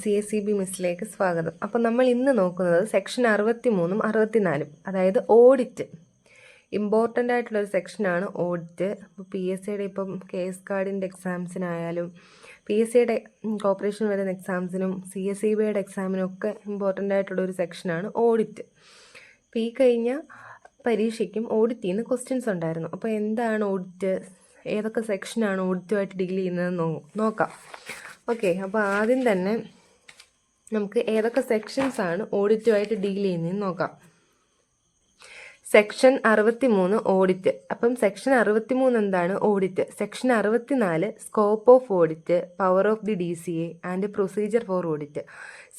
CACB മിസ്സിലേക്ക് സ്വാഗതം. അപ്പോൾ നമ്മൾ ഇന്ന് നോക്കുന്നത് സെക്ഷൻ 63 64, അതായത് ഓഡിറ്റ്. ഇമ്പോർട്ടൻ്റ് ആയിട്ടുള്ളൊരു സെക്ഷനാണ് ഓഡിറ്റ്. അപ്പോൾ PSCയുടെ ഇപ്പം കേസ് ഗാർഡിൻ്റെ എക്സാംസിനായാലും PSCയുടെ കോർപ്പറേഷൻ വരുന്ന എക്സാംസിനും CACBയുടെ എക്സാമിനും ഒക്കെ ഇമ്പോർട്ടൻ്റ് ആയിട്ടുള്ളൊരു സെക്ഷനാണ് ഓഡിറ്റ്. അപ്പോൾ ഈ കഴിഞ്ഞ പരീക്ഷയ്ക്കും ഓഡിറ്റിൽ നിന്ന് ക്വസ്റ്റ്യൻസ് ഉണ്ടായിരുന്നു. അപ്പോൾ എന്താണ് ഓഡിറ്റ്, ഏതൊക്കെ സെക്ഷനാണ് ഓഡിറ്റുമായിട്ട് ഡീൽ ചെയ്യുന്നതെന്ന് നോക്കാം. ഓക്കെ, അപ്പോൾ ആദ്യം തന്നെ നമുക്ക് ഏതൊക്കെ സെക്ഷൻസാണ് ഓഡിറ്റുമായിട്ട് ഡീൽ ചെയ്യുന്നതെന്ന് നോക്കാം. Section 63 audit. അപ്പം സെക്ഷൻ 63 എന്താണ്? Audit. Section 64 scope of audit, power of the DCA and procedure for audit.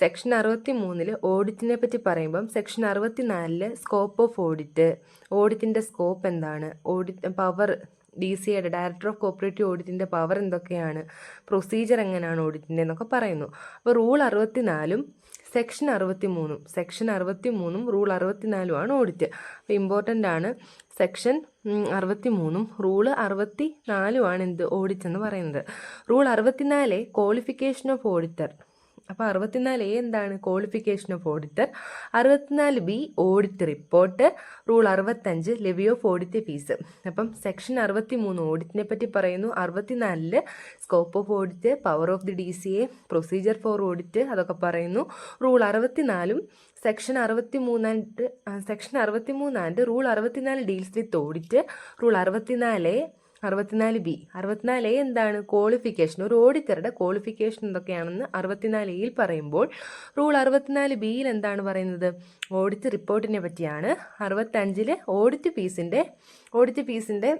Section 63 ഓഡിറ്റിനെ പറ്റി പറയുമ്പം സെക്ഷൻ 64 സ്കോപ്പ് ഓഫ് ഓഡിറ്റ്, ഓഡിറ്റിൻ്റെ സ്കോപ്പ് എന്താണ്, ഓഡിറ്റ് പവർ, DCAയുടെ ഡയറക്ടർ ഓഫ് കോപ്പറേറ്റീവ് ഓഡിറ്റിൻ്റെ പവർ എന്തൊക്കെയാണ്, പ്രൊസീജിയർ എങ്ങനെയാണ് ഓഡിറ്റിൻ്റെ എന്നൊക്കെ പറയുന്നു. അപ്പോൾ റൂൾ 64 സെക്ഷൻ 63 റൂൾ 64 ആണ് ഓഡിറ്റ്. അപ്പോൾ ഇമ്പോർട്ടൻ്റ് ആണ്. സെക്ഷൻ 63 റൂള് 64 ആണ് എന്ത് ഓഡിറ്റ് എന്ന് പറയുന്നത്. Rule 64 qualification of auditor. അപ്പോൾ 64A എന്താണ്? Qualification of auditor. 64B audit report. Rule 65 levy of audit fees. അപ്പം സെക്ഷൻ 63 ഓഡിറ്റിനെ പറ്റി പറയുന്നു. 64 scope of audit, power of the DCA, procedure for audit അതൊക്കെ പറയുന്നു. Rule 64 section 63 and rule 64 deals with audit. Rule 64B എന്താണ്? Qualification. ഒരു ഓഡിറ്ററുടെ qualification എന്തൊക്കെയാണെന്ന് 64A പറയുമ്പോൾ റൂൾ 64Bയിൽ എന്താണ് പറയുന്നത്? ഓഡിറ്റ് റിപ്പോർട്ടിനെ പറ്റിയാണ്. 65 ഓഡിറ്റ് ഫീസിൻ്റെ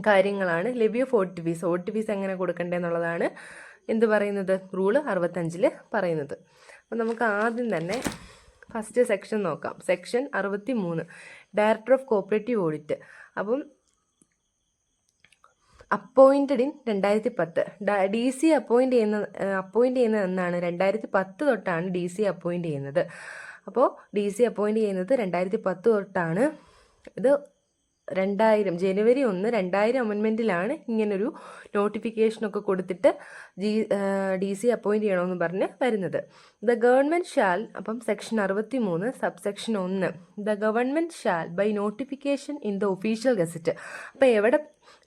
കാര്യങ്ങളാണ്. ലെവി ഓഫ് ഓഡിറ്റ് ഫീസ് എങ്ങനെ കൊടുക്കേണ്ടതെന്നുള്ളതാണ് എന്ത് പറയുന്നത്? റൂള് 65 പറയുന്നത്. അപ്പോൾ നമുക്ക് ആദ്യം തന്നെ ഫസ്റ്റ് സെക്ഷൻ നോക്കാം. Section 63 director of cooperative audit. അപ്പം അപ്പോയിൻറ്റഡ് ഇൻ 2010. DC അപ്പോയിൻ്റ് ചെയ്യുന്നത് എന്നാണ്? 2010 തൊട്ടാണ് DC അപ്പോയിൻ്റ് ചെയ്യുന്നത്. അപ്പോൾ DC അപ്പോയിൻ്റ് ചെയ്യുന്നത് 2010 തൊട്ടാണ്. ഇത് 2000 ജനുവരി 1 2000 അമെൻമെൻറ്റിലാണ് ഇങ്ങനൊരു നോട്ടിഫിക്കേഷനൊക്കെ കൊടുത്തിട്ട് DC അപ്പോയിൻ്റ് ചെയ്യണമെന്ന് പറഞ്ഞ് വരുന്നത്. ദ ഗവൺമെൻറ് ഷാൽ, അപ്പം section 63 subsection 1, the government shall by notification in the official gazette. അപ്പോൾ എവിടെ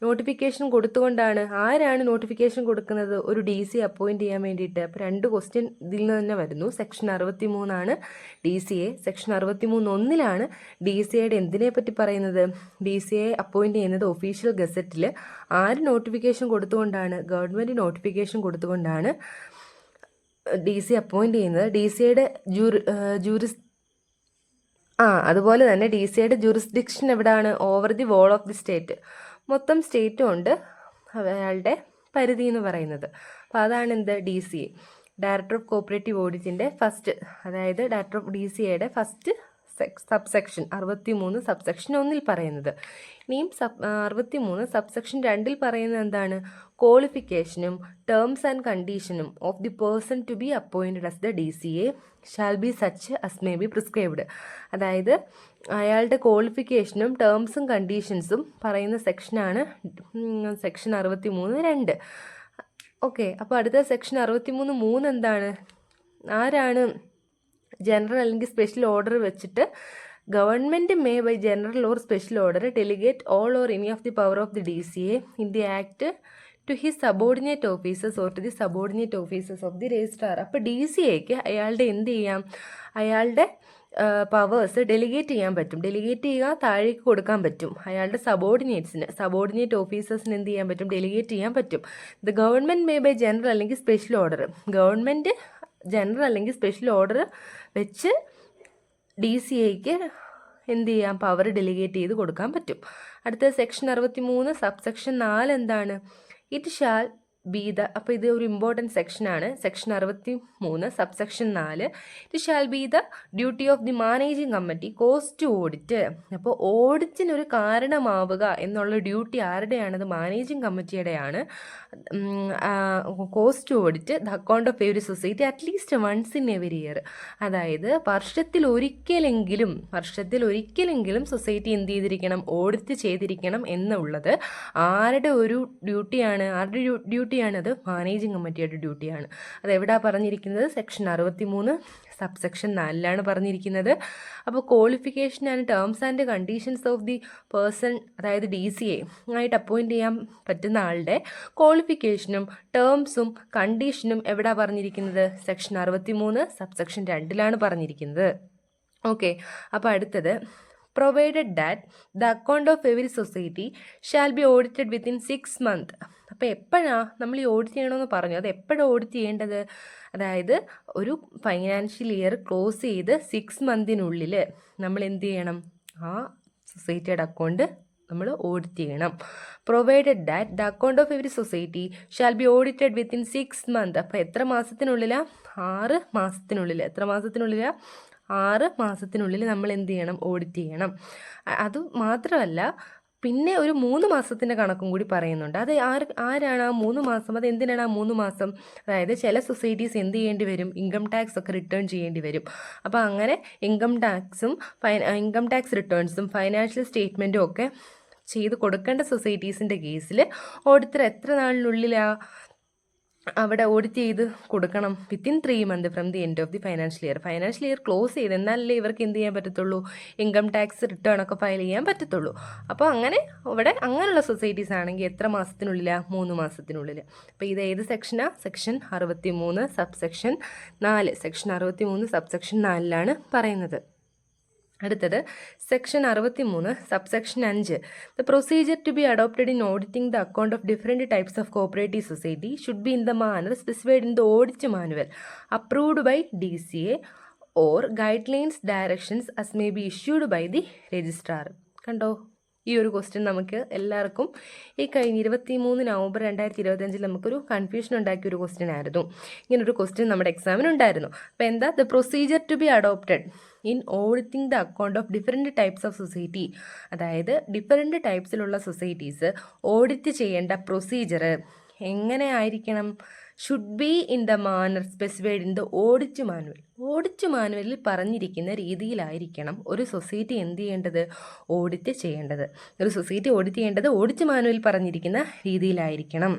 നോട്ടിഫിക്കേഷൻ കൊടുത്തുകൊണ്ടാണ്? ആരാണ് നോട്ടിഫിക്കേഷൻ കൊടുക്കുന്നത്? ഒരു DC അപ്പോയിൻ്റ് ചെയ്യാൻ വേണ്ടിയിട്ട്. അപ്പോൾ 2 ക്വസ്റ്റ്യൻ ഇതിൽ നിന്ന് തന്നെ വരുന്നു. സെക്ഷൻ 63 ആണ് DCA. സെക്ഷൻ 63 DCAയുടെ എന്തിനെ പറ്റി പറയുന്നത്? DCA അപ്പോയിൻ്റ് ചെയ്യുന്നത് ഒഫീഷ്യൽ ഗസറ്റിൽ. ആര് നോട്ടിഫിക്കേഷൻ കൊടുത്തുകൊണ്ടാണ്? ഗവൺമെൻറ് നോട്ടിഫിക്കേഷൻ കൊടുത്തുകൊണ്ടാണ് DC അപ്പോയിൻ്റ് ചെയ്യുന്നത്. DCAയുടെ അതുപോലെ തന്നെ DCAയുടെ ജൂറിസ്ഡിക്ഷൻ എവിടെയാണ്? Over the whole of the state. മൊത്തം സ്റ്റേറ്റും ഉണ്ട് അയാളുടെ പരിധി എന്ന് പറയുന്നത്. അപ്പോൾ അതാണ് എന്ത്? DCA ഡയറക്ടർ ഓഫ് കോപ്പറേറ്റീവ് ഓഡിറ്റിൻ്റെ ഫസ്റ്റ്, അതായത് ഡയറക്ടർ ഓഫ് DCAയുടെ ഫസ്റ്റ് സബ്സെക്ഷൻ 63 സബ്സെക്ഷൻ 1 പറയുന്നത്. ഇനിയും 63 സബ്സെക്ഷൻ 2 പറയുന്നത് എന്താണ്? ക്വാളിഫിക്കേഷനും ടേംസ് ആൻഡ് കണ്ടീഷനും of the person to be appointed as the DCA shall be such as may be prescribed. അതായത് അയാളുടെ ക്വാളിഫിക്കേഷനും ടേംസും കണ്ടീഷൻസും പറയുന്ന സെക്ഷനാണ് സെക്ഷൻ 63(2). ഓക്കെ, അപ്പോൾ അടുത്ത സെക്ഷൻ 63(3) എന്താണ്? ആരാണ് ജനറൽ അല്ലെങ്കിൽ സ്പെഷ്യൽ ഓർഡർ വെച്ചിട്ട് government may by general or special order delegate all or any of the power of the DCA in the act to his subordinate officers or to the subordinate officers of the registrar. അപ്പോൾ DCAക്ക് അയാളുടെ എന്ത് ചെയ്യാം? അയാളുടെ powers delegate ചെയ്യാൻ പറ്റും. Delegate ചെയ്യുക, താഴേക്ക് കൊടുക്കാൻ പറ്റും. അയാളുടെ സബോർഡിനേറ്റ് ഓഫീസേഴ്സിന് എന്ത് ചെയ്യാൻ പറ്റും? ഡെലിഗേറ്റ് ചെയ്യാൻ പറ്റും. The government may by general അല്ലെങ്കിൽ സ്പെഷ്യൽ ഓർഡർ, ഗവൺമെൻറ് ജനറൽ അല്ലെങ്കിൽ സ്പെഷ്യൽ ഓർഡർ വെച്ച് DCAക്ക് എന്ത് ചെയ്യാം? പവർ ഡെലിഗേറ്റ് ചെയ്ത് കൊടുക്കാൻ പറ്റും. അടുത്ത സെക്ഷൻ 63 സബ്സെക്ഷൻ 4 എന്താണ്? ഇറ്റ് ഷാൽ ബി ദ, അപ്പോൾ ഇത് ഒരു ഇമ്പോർട്ടൻറ്റ് സെക്ഷനാണ്. Section 63 subsection 4 it shall be the duty of the managing committee cause to audit. അപ്പോൾ ഓഡിറ്റിനൊരു കാരണമാവുക എന്നുള്ള ഡ്യൂട്ടി ആരുടെയാണ്? അത് മാനേജിങ് കമ്മിറ്റിയുടെയാണ്. Cause to audit the account of every society at least once in every year. അതായത് വർഷത്തിൽ ഒരിക്കലെങ്കിലും സൊസൈറ്റി എന്ത് ചെയ്തിരിക്കണം? ഓഡിറ്റ് ചെയ്തിരിക്കണം എന്നുള്ളത് ആരുടെ ഒരു ഡ്യൂട്ടിയാണ്? ആരുടെ ഡ്യൂട്ടി ഡ്യൂട്ടിയാണ്? അത് മാനേജിങ് കമ്മിറ്റിയുടെ ഡ്യൂട്ടിയാണ്. അതെവിടാ പറഞ്ഞിരിക്കുന്നത്? സെക്ഷൻ 63 സബ്സെക്ഷൻ 4 പറഞ്ഞിരിക്കുന്നത്. അപ്പോൾ qualification and terms and conditions of the person, അതായത് DCA ആയിട്ട് അപ്പോയിൻറ്റ് ചെയ്യാൻ പറ്റുന്ന ആളുടെ ക്വാളിഫിക്കേഷനും ടേംസും കണ്ടീഷനും എവിടാ പറഞ്ഞിരിക്കുന്നത്? സെക്ഷൻ 63 സബ്സെക്ഷൻ 2 പറഞ്ഞിരിക്കുന്നത്. ഓക്കെ, അപ്പോൾ അടുത്തത് provided that the account of every society shall be audited within 6 months. അപ്പോൾ എപ്പോഴാണ് നമ്മൾ ഈ ഓഡിറ്റ് ചെയ്യണമെന്ന് പറഞ്ഞു? അത് എപ്പോഴാണ് ഓഡിറ്റ് ചെയ്യേണ്ടത്? അതായത് ഒരു ഫൈനാൻഷ്യൽ ഇയർ ക്ലോസ് ചെയ്ത് 6 മന്തിനുള്ളിൽ നമ്മൾ എന്ത് ചെയ്യണം? ആ സൊസൈറ്റിയുടെ അക്കൗണ്ട് നമ്മൾ ഓഡിറ്റ് ചെയ്യണം. Provided that the account of every society shall be audited within 6 months. അപ്പോൾ എത്ര മാസത്തിനുള്ളിലാണ്? 6 മാസത്തിനുള്ളിൽ. എത്ര മാസത്തിനുള്ളിലാണ്? 6 മാസത്തിനുള്ളിൽ നമ്മൾ എന്ത് ചെയ്യണം? ഓഡിറ്റ് ചെയ്യണം. അത് മാത്രമല്ല, പിന്നെ ഒരു 3 മാസത്തിൻ്റെ കണക്കും കൂടി പറയുന്നുണ്ട്. അത് ആരാണ് ആ 3 മാസം? അത് എന്തിനാണ് ആ 3 മാസം? അതായത് ചില സൊസൈറ്റീസ് എന്ത് ചെയ്യേണ്ടി വരും? ഇൻകം ടാക്സ് ഒക്കെ റിട്ടേൺ ചെയ്യേണ്ടി വരും. അപ്പോൾ അങ്ങനെ ഇൻകം ടാക്സ് റിട്ടേൺസും ഫൈനാൻഷ്യൽ സ്റ്റേറ്റ്മെൻറ്റും ഒക്കെ ചെയ്ത് കൊടുക്കേണ്ട സൊസൈറ്റീസിൻ്റെ കേസിൽ ഓഡിറ്റർ എത്ര നാളിനുള്ളിലാണ് അവിടെ ഓഡിറ്റ് ചെയ്ത് കൊടുക്കണം? Within 3 months from the end of the financial year close ചെയ്ത്, എന്നാലല്ലേ ഇവർക്ക് എന്ത് ചെയ്യാൻ പറ്റത്തുള്ളൂ? ഇൻകം ടാക്സ് റിട്ടേൺ ഒക്കെ ഫയൽ ചെയ്യാൻ പറ്റത്തുള്ളൂ. അപ്പോൾ അങ്ങനെ ഇവിടെ അങ്ങനെയുള്ള സൊസൈറ്റീസ് ആണെങ്കിൽ എത്ര മാസത്തിനുള്ളിലാണ്? 3 മാസത്തിനുള്ളിൽ. അപ്പോൾ ഇത് ഏത് സെക്ഷനാണ്? Section 63 subsection 4. സെക്ഷൻ 63 സബ്സെക്ഷൻ 4 പറയുന്നത്. അടുത്തത് section 63 subsection 5. The procedure to be adopted in auditing the account of different types of cooperative society should be in the manner specified in the audit manual approved by DCA or guide lines directions as may be issued by the registrar. കണ്ടോ? ഈ ഒരു question നമുക്ക് എല്ലാവർക്കും ഈ കഴിഞ്ഞ 23 November 2025 നമുക്കൊരു confusion ഉണ്ടാക്കിയ ഒരു ക്വസ്റ്റ്യൻ ആയിരുന്നു. ഇങ്ങനൊരു ക്വസ്റ്റ്യൻ നമ്മുടെ എക്സാമിനുണ്ടായിരുന്നു. അപ്പോൾ എന്താ? The procedure to be adopted in auditing the account of different types of society. അതായത് ഡിഫറെൻറ്റ് ടൈപ്സിലുള്ള സൊസൈറ്റീസ് ഓഡിറ്റ് ചെയ്യേണ്ട പ്രൊസീജിയർ എങ്ങനെ ആയിരിക്കണം? Should be in the manner specified in the audit manual. Audit മാനുവലിൽ പറഞ്ഞിരിക്കുന്ന രീതിയിലായിരിക്കണം ഒരു സൊസൈറ്റി എന്ത് ചെയ്യേണ്ടത്? ഓഡിറ്റ് ചെയ്യേണ്ടത്. ഒരു സൊസൈറ്റി ഓഡിറ്റ് ചെയ്യേണ്ടത് ഓഡിറ്റ് മാനുവലിൽ പറഞ്ഞിരിക്കുന്ന രീതിയിലായിരിക്കണം.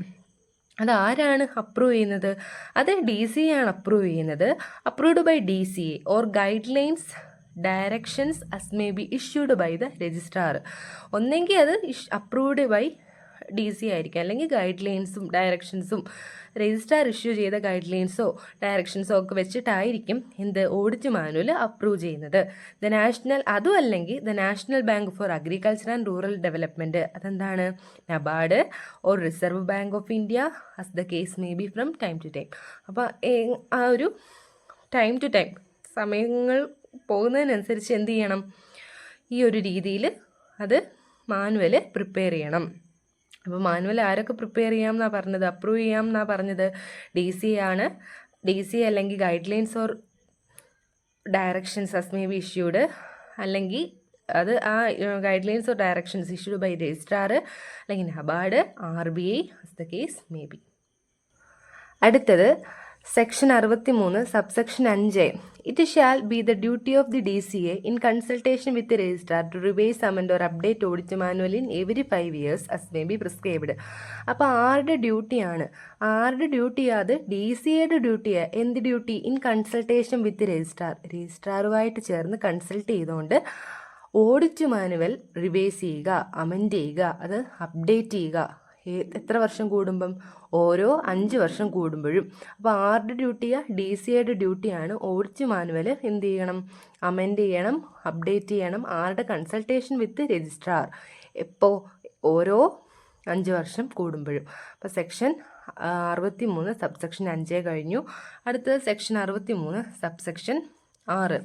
അത് ആരാണ് അപ്രൂവ് ചെയ്യുന്നത്? അത് DCA ആണ് അപ്രൂവ് ചെയ്യുന്നത്. Approved by DCA or guide lines directions as may be issued by the registrar. ഒന്നെങ്കിൽ അത് അപ്രൂവ്ഡ് ബൈ DCA ആയിരിക്കും, അല്ലെങ്കിൽ ഗൈഡ് ലൈൻസും ഡയറക്ഷൻസും രജിസ്ട്രാർ ഇഷ്യൂ ചെയ്ത ഗൈഡ് ലൈൻസോ ഡയറക്ഷൻസോ ഒക്കെ വെച്ചിട്ടായിരിക്കും എന്ത്? ഓഡിറ്റ് മാനുവൽ അപ്രൂവ് ചെയ്യുന്നത്. അതും അല്ലെങ്കിൽ the national bank for agriculture and rural development. അതെന്താണ്? NABARD or reserve bank of India as the case may be from time to time. അപ്പോൾ ആ ഒരു ടൈം ടു ടൈം സമയങ്ങൾ പോകുന്നതിനനുസരിച്ച് എന്ത് ചെയ്യണം? ഈ ഒരു രീതിയിൽ അത് മാനുവൽ പ്രിപ്പയർ ചെയ്യണം. അപ്പോൾ മാനുവൽ ആരൊക്കെ പ്രിപ്പയർ ചെയ്യാമെന്നാണ് പറഞ്ഞത്? അപ്രൂവ് ചെയ്യാമെന്നാണ് പറഞ്ഞത്? DCA ആണ്. DCA അല്ലെങ്കിൽ guidelines or directions as may be issued, അല്ലെങ്കിൽ അത് ആ guidelines or directions issued by registrar, അല്ലെങ്കിൽ NABARD, RBI as the case may be. അടുത്തത് section 63 subsection 5. It shall be the duty of the DCA in consultation with registrar to revise amend or update audit manual in every 5 years as may be prescribed. അപ്പോൾ ആരുടെ ഡ്യൂട്ടിയാണ്? അത് DCAയുടെ ഡ്യൂട്ടിയാണ്. എന്ത് duty? In consultation വിത്ത് രജിസ്ട്രാറുമായിട്ട് ചേർന്ന് consult ചെയ്തുകൊണ്ട് audit manual revise ചെയ്യുക, amend ചെയ്യുക, അത് അപ്ഡേറ്റ് ചെയ്യുക. എത്ര വർഷം കൂടുമ്പം? ഓരോ 5 വർഷം കൂടുമ്പോഴും. അപ്പോൾ ആരുടെ ഡ്യൂട്ടിയാണ്? DCAയുടെ ഡ്യൂട്ടിയാണ് ഓഡിറ്റ് മാനുവൽ എന്ത് ചെയ്യണം? അമെൻഡ് ചെയ്യണം, അപ്ഡേറ്റ് ചെയ്യണം. ആരുടെ? Consultation with registrar. എപ്പോൾ? ഓരോ 5 വർഷം കൂടുമ്പോഴും. അപ്പോൾ സെക്ഷൻ 63 സബ്സെക്ഷൻ 5 കഴിഞ്ഞു. അടുത്തത് section 63 subsection 6.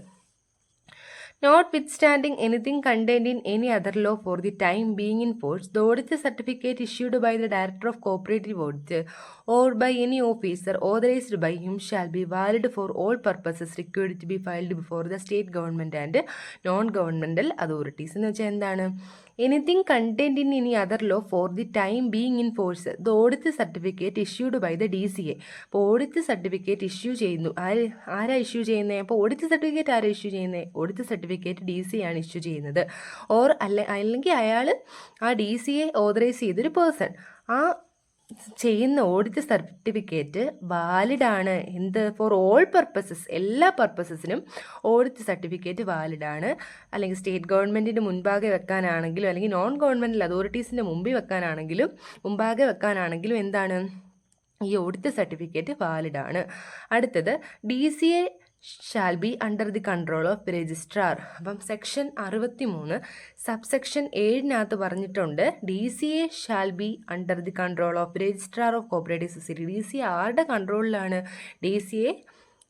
Notwithstanding anything contained in any other law for the time being in force, the audit certificate issued by the Director of Cooperative Audit or by any officer authorized by him shall be valid for all purposes required to be filed before the state government and non-governmental authorities. എന്ന് വെച്ചാൽ എന്താണ്? Anything contained in any other law for the time being in force the audit certificate issued by the DCA. അപ്പോൾ audit certificate issue ചെയ്യുന്നു. ആരാ issue ചെയ്യുന്നത്? അപ്പോൾ audit certificate ആരാ issue ചെയ്യുന്നത്? ഓഡിറ്റ് സർട്ടിഫിക്കറ്റ് DCA ആണ് ഇഷ്യൂ ചെയ്യുന്നത്. അല്ലെങ്കിൽ അയാൾ ആ DCA ഓതറൈസ് ചെയ്തൊരു പേഴ്സൺ, ആ ചെയ്യുന്ന ഓഡിറ്റ് സർട്ടിഫിക്കറ്റ് വാലിഡ് ആണ്. എന്ത്? ഫോർ ഓൾ പർപ്പസസ്, എല്ലാ പർപ്പസസിനും ഓഡിറ്റ് സർട്ടിഫിക്കറ്റ് വാലിഡ് ആണ്. അല്ലെങ്കിൽ സ്റ്റേറ്റ് ഗവൺമെൻറ്റിൻ്റെ മുൻപാകെ വെക്കാനാണെങ്കിലും അല്ലെങ്കിൽ നോൺ ഗവൺമെൻറ്റൽ അതോറിറ്റീസിൻ്റെ മുമ്പാകെ വെക്കാനാണെങ്കിലും എന്താണ്? ഈ ഓഡിറ്റ് സർട്ടിഫിക്കറ്റ് വാലിഡ് ആണ്. അടുത്തത് DCA shall be under the control of registrar. അപ്പം സെക്ഷൻ 63 സബ്സെക്ഷൻ 7 പറഞ്ഞിട്ടുണ്ട് DCA shall be under the control of registrar of cooperative society. DCA ആരുടെ കൺട്രോളിലാണ്? DCA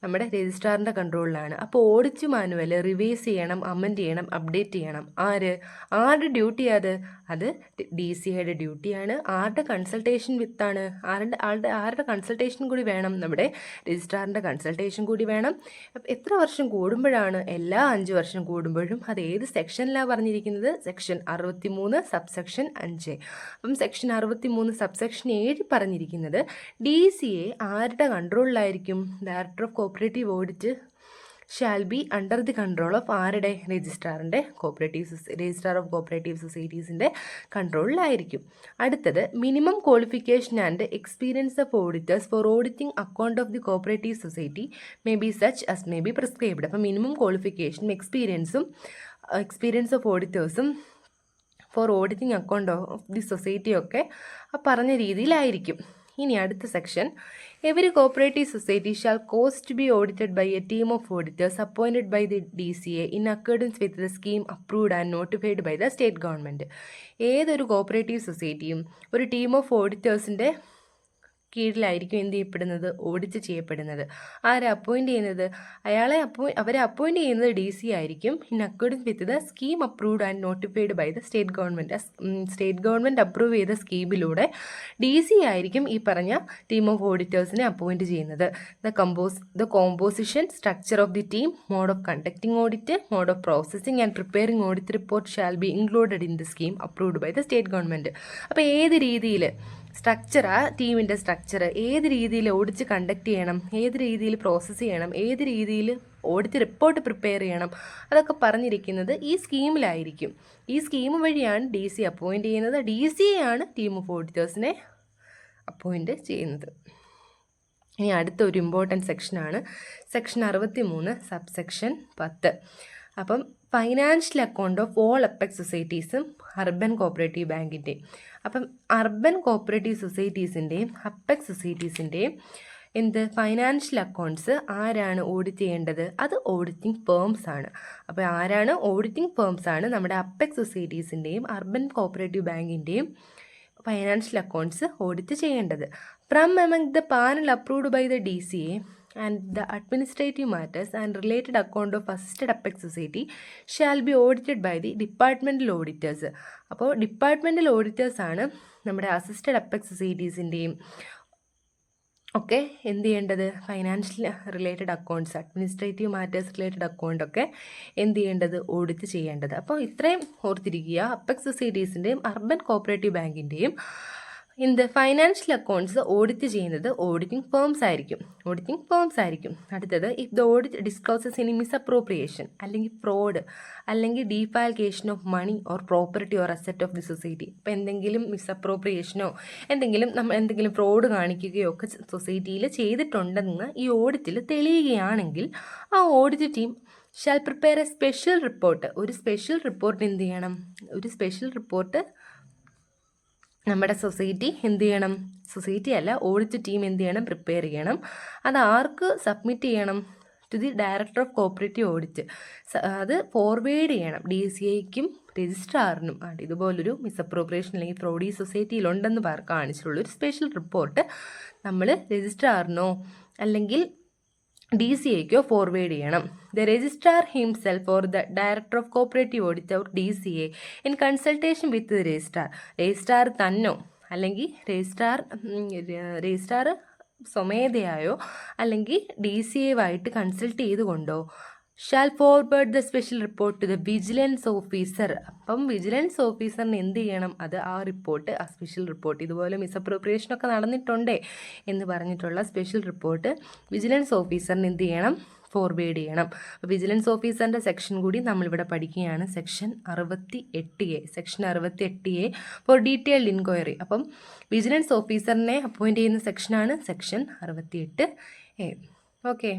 നമ്മുടെ രജിസ്ട്രാറിൻ്റെ കൺട്രോളിലാണ്. അപ്പോൾ ഓഡിറ്റ് മാനുവൽ റിവൈസ് ചെയ്യണം, അമെൻഡ് ചെയ്യണം, അപ്ഡേറ്റ് ചെയ്യണം. ആരുടെ ഡ്യൂട്ടി അത് DCAയുടെ ഡ്യൂട്ടിയാണ്. ആരുടെ കൺസൾട്ടേഷൻ വിത്താണ്? ആരുടെ കൺസൾട്ടേഷൻ കൂടി വേണം? നമ്മുടെ രജിസ്ട്രാറിൻ്റെ കൺസൾട്ടേഷൻ കൂടി വേണം. എത്ര വർഷം കൂടുമ്പോഴാണ്? എല്ലാ 5 വർഷം കൂടുമ്പോഴും. അത് ഏത് സെക്ഷനിലാണ് പറഞ്ഞിരിക്കുന്നത്? Section 63 subsection 5. അപ്പം സെക്ഷൻ 63 സബ്സെക്ഷൻ 7 പറഞ്ഞിരിക്കുന്നത് DCA ആരുടെ കൺട്രോളിലായിരിക്കും? Director of cooperative audit shall be under the control of ആരുടെ? രജിസ്ട്രാറിൻ്റെ രജിസ്ട്രാർ ഓഫ് കോപ്പറേറ്റീവ് സൊസൈറ്റീസിൻ്റെ കൺട്രോളിലായിരിക്കും. അടുത്തത് minimum qualification and experience of auditors for auditing account of the cooperative society may be such as may be prescribed. അപ്പം minimum ക്വാളിഫിക്കേഷനും experience of ഓഡിറ്റേഴ്സും for auditing account of the society ഒക്കെ പറഞ്ഞ രീതിയിലായിരിക്കും. ഇനി അടുത്ത section, every cooperative society shall cost be audited by a team of auditors appointed by the DCA in accordance with the scheme approved and notified by the state government. ഏതൊരു cooperative സൊസൈറ്റിയും ഒരു team of ഓഡിറ്റേഴ്സിൻ്റെ കീഴിലായിരിക്കും എന്ത് ചെയ്യപ്പെടുന്നത്? Audit ചെയ്യപ്പെടുന്നത്. ആരെ appoint ചെയ്യുന്നത്? അവരെ appoint ചെയ്യുന്നത് DCA ആയിരിക്കും. In accordance with the scheme approved and notified by the state government. State government approve ചെയ്ത സ്കീമിലൂടെ DCA ആയിരിക്കും ഈ പറഞ്ഞ ടീം ഓഫ് ഓഡിറ്റേഴ്സിനെ അപ്പോയിൻറ്റ് ചെയ്യുന്നത്. The composition, structure of the team, mode of conducting audit, mode of processing and preparing audit report shall be included in the scheme approved by the state government. അപ്പോൾ ഏത് രീതിയിൽ ടീമിൻ്റെ structure, ഏത് രീതിയിൽ audit conduct ചെയ്യണം, ഏത് രീതിയിൽ process ചെയ്യണം, ഏത് രീതിയിൽ ഓഡിറ്റ് റിപ്പോർട്ട് പ്രിപ്പയർ ചെയ്യണം, അതൊക്കെ പറഞ്ഞിരിക്കുന്നത് ഈ സ്കീമിലായിരിക്കും. ഈ സ്കീം വഴിയാണ് DCA അപ്പോയിൻറ്റ് ചെയ്യുന്നത്. DCA ആണ് ടീം ഓഫ് ഓഡിറ്റേഴ്സിനെ അപ്പോയിൻറ്റ് ചെയ്യുന്നത്. ഇനി അടുത്ത ഒരു ഇമ്പോർട്ടൻറ്റ് സെക്ഷനാണ് സെക്ഷൻ 63 സബ്സെക്ഷൻ 10. അപ്പം financial account of all apex സൊസൈറ്റീസും അർബൻ കോപ്പറേറ്റീവ് ബാങ്കിൻ്റെയും. അപ്പം അർബൻ കോപ്പറേറ്റീവ് സൊസൈറ്റീസിൻ്റെയും അപ്പെക്സ് സൊസൈറ്റീസിൻ്റെയും ഫൈനാൻഷ്യൽ അക്കൗണ്ട്സ് ആരാണ് ഓഡിറ്റ് ചെയ്യേണ്ടത്? അത് ഓഡിറ്റിംഗ് ഫേംസ് ആണ്. അപ്പോൾ ആരാണ്? ഓഡിറ്റിംഗ് ഫേംസ് ആണ് നമ്മുടെ അപ്പെക്സ് സൊസൈറ്റീസിൻ്റെയും അർബൻ കോപ്പറേറ്റീവ് ബാങ്കിൻ്റെയും ഫൈനാൻഷ്യൽ അക്കൗണ്ട്സ് ഓഡിറ്റ് ചെയ്യേണ്ടത്. From among the panel approved by the DCA and the administrative matters and related account of assisted apex society shall be audited by the departmental auditors. അപ്പോൾ departmental auditors ആണ് നമ്മുടെ assisted apex സൊസൈറ്റീസിൻ്റെയും ഒക്കെ എന്ത് ചെയ്യേണ്ടത്? Financial related accounts, administrative matters related account ഒക്കെ എന്ത് ചെയ്യേണ്ടത്? ഓഡിറ്റ് ചെയ്യേണ്ടത്. അപ്പോൾ ഇത്രയും ഓർത്തിരിക്കുക. അപ്പെക്സ് സൊസൈറ്റീസിൻ്റെയും അർബൻ കോപ്പറേറ്റീവ് ബാങ്കിൻ്റെയും ഫൈനാൻഷ്യൽ അക്കൗണ്ട്സ് ഓഡിറ്റ് ചെയ്യുന്നത് ഓഡിറ്റിംഗ് ഫേംസ് ആയിരിക്കും. അടുത്തത്, if the audit discloses any misappropriation അല്ലെങ്കിൽ ഫ്രോഡ് അല്ലെങ്കിൽ defalcation of money or property or asset of the society. ഇപ്പോൾ എന്തെങ്കിലും മിസ്അപ്രോപ്രിയേഷനോ എന്തെങ്കിലും ഫ്രോഡ് കാണിക്കുകയോ ഒക്കെ സൊസൈറ്റിയിൽ ചെയ്തിട്ടുണ്ടെന്ന് ഈ ഓഡിറ്റിൽ തെളിയുകയാണെങ്കിൽ ആ audit team shall prepare a special report. ഒരു സ്പെഷ്യൽ റിപ്പോർട്ട് എന്ത് ചെയ്യണം? ഒരു സ്പെഷ്യൽ റിപ്പോർട്ട് നമ്മുടെ ഓഡിറ്റ് ടീം എന്ത് ചെയ്യണം? പ്രിപ്പയർ ചെയ്യണം. അത് ആർക്ക് സബ്മിറ്റ് ചെയ്യണം? To the director of cooperative audit. അത് ഫോർവേഡ് ചെയ്യണം DCAയ്ക്കും രജിസ്ട്രാറിനും. ഇതുപോലൊരു മിസ്അപ്രോപ്രിയേഷൻ അല്ലെങ്കിൽ ഫ്രോഡ് ഈ സൊസൈറ്റിയിലുണ്ടെന്ന് കാണിച്ചിട്ടുള്ള ഒരു സ്പെഷ്യൽ റിപ്പോർട്ട് നമ്മൾ രജിസ്ട്രാറിനോ അല്ലെങ്കിൽ DCAയ്ക്കോ ഫോർവേഡ് ചെയ്യണം. The registrar himself or the director of cooperative audit or DCA in consultation with the registrar തന്നോ അല്ലെങ്കിൽ രജിസ്ട്രാർ സ്വമേധയായോ അല്ലെങ്കിൽ DCAയുമായിട്ട് കൺസൾട്ട് ചെയ്തുകൊണ്ടോ shall forward the special report to the vigilance officer. അപ്പം വിജിലൻസ് ഓഫീസറിന് എന്ത് ചെയ്യണം? അത് ആ സ്പെഷ്യൽ റിപ്പോർട്ട് ഇതുപോലെ മിസ്അപ്രോപ്രിയേഷനൊക്കെ നടന്നിട്ടുണ്ടേ എന്ന് പറഞ്ഞിട്ടുള്ള സ്പെഷ്യൽ റിപ്പോർട്ട് വിജിലൻസ് ഓഫീസറിന് എന്ത് ചെയ്യണം? ഫോർവേഡ് ചെയ്യണം. വിജിലൻസ് ഓഫീസറിൻ്റെ സെക്ഷൻ കൂടി നമ്മളിവിടെ പഠിക്കുകയാണ്. Section 68A. Section 68A for detailed inquiry. അപ്പം വിജിലൻസ് ഓഫീസറിനെ അപ്പോയിൻറ്റ് ചെയ്യുന്ന സെക്ഷനാണ് സെക്ഷൻ 68A. ഓക്കെ.